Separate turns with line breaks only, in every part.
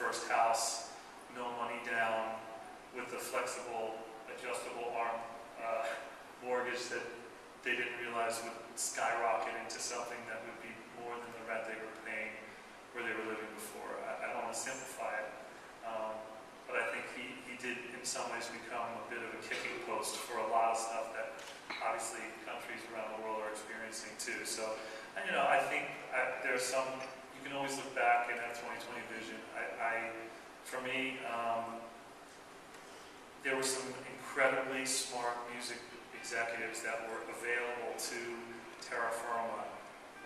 first house, no money down, with a flexible, adjustable arm mortgage that they didn't realize would skyrocket into something that would be more than the rent they were paying where they were living before. I don't want to simplify it, but I think he did in some ways become a bit of a kicking post for a lot of stuff that obviously countries around the world are experiencing too. So, you know, I think there's some, you can always look back and have 2020 vision. For me, there were some incredibly smart music executives that were available to Terra Firma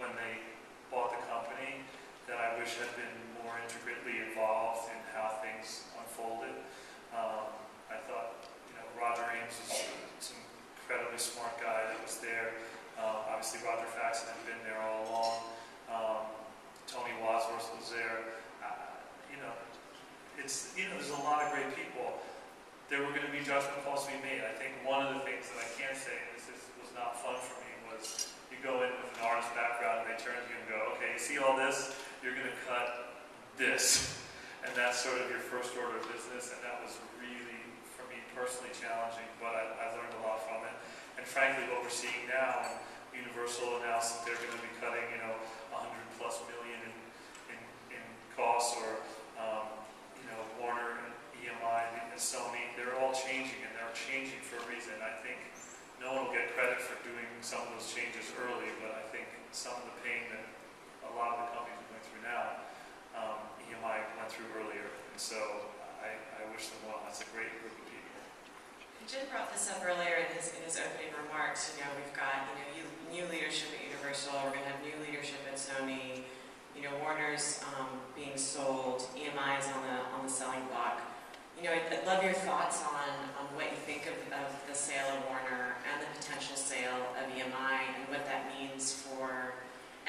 when they bought the company that I wish had been more intricately involved in how things unfolded. I thought, you know, Roger Ames was some incredibly smart guy that was there. Obviously, Roger Faxon had been there all along. Tony Wadsworth was there. You know, there's a lot of great people. There were going to be judgment calls to be made. I think one of the things that I can say, and this was not fun for me, was you go in with an artist background and they turn to you and go, okay, you see all this? You're going to cut this. And that's sort of your first order of business, and that was really, for me, personally challenging, but I learned a lot from it. And frankly, what we're seeing now, when Universal announced that they're going to be cutting, you know, $100+ million in costs, or you know, Warner and EMI and Sony, they're all changing, and they're changing for a reason. I think no one will get credit for doing some of those changes early, but I think some of the pain that a lot of the companies are going through now, EMI went through earlier, and so I wish them well. That's a great group of people.
Jim brought this up earlier in his opening remarks. You know, we've got new leadership at Universal. We're going to have new leadership at Sony. You know, Warner's being sold. EMI is on the selling block. You know, I'd love your thoughts on what you think of the sale of Warner and the potential sale of EMI, and what that means for,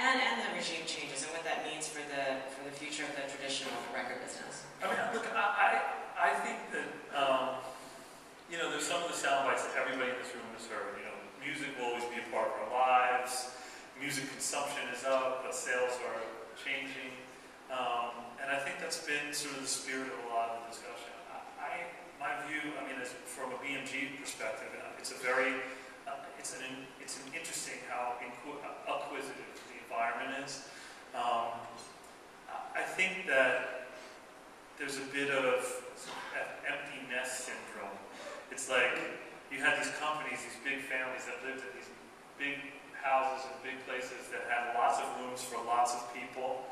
and the regime changes, and what that means for the future of the traditional record business.
I mean, look, I think that you know, there's some of the sound bites that everybody in this room has heard. You know, music will always be a part of our lives. Music consumption is up, but sales are changing, and I think that's been sort of the spirit of a lot of the discussion. My view, I mean, from a BMG perspective, it's an interesting how acquisitive the environment is. I think that there's a bit of empty nest syndrome. It's like you had these companies, these big families that lived in these big houses and big places that had lots of rooms for lots of people.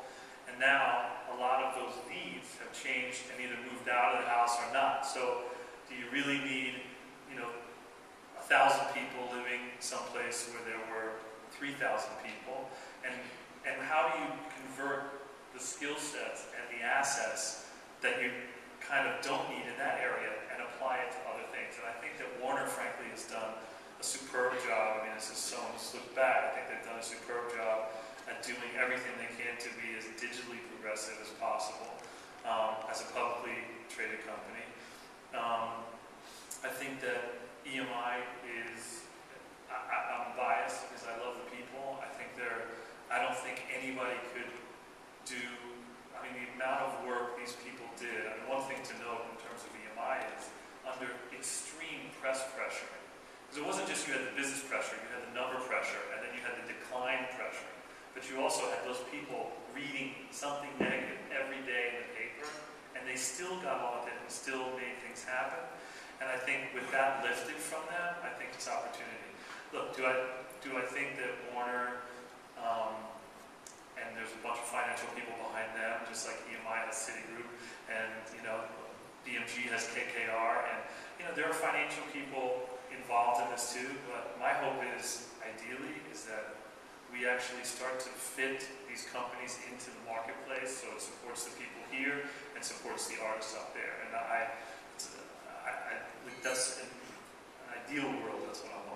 And now, a lot of those needs have changed and either moved out of the house or not. So, do you really need, you know, 1,000 people living someplace where there were 3,000 people? And how do you convert the skill sets and the assets that you kind of don't need in that area and apply it to other things? And I think that Warner, frankly, has done a superb job. I mean, this is someone who's looked back. I think they've done a superb job at doing everything they can to be as digitally progressive as possible as a publicly traded company. I think that EMI is, I'm biased because I love the people. I don't think anybody could do, I mean, the amount of work these people did. I mean, one thing to note in terms of EMI is under extreme press pressure. Because it wasn't just you had the business pressure, you had the number pressure, and then you had the decline pressure. But you also had those people reading something negative every day in the paper, and they still got on with it and still made things happen. And I think with that lifted from them, I think it's opportunity. Look, do I think that Warner, and there's a bunch of financial people behind them, just like EMI has Citigroup, and you know, BMG has KKR, and you know, there are financial people involved in this too. But my hope is, ideally, is that we actually start to fit these companies into the marketplace so it supports the people here and supports the artists out there. And that's in an ideal world, that's what I want.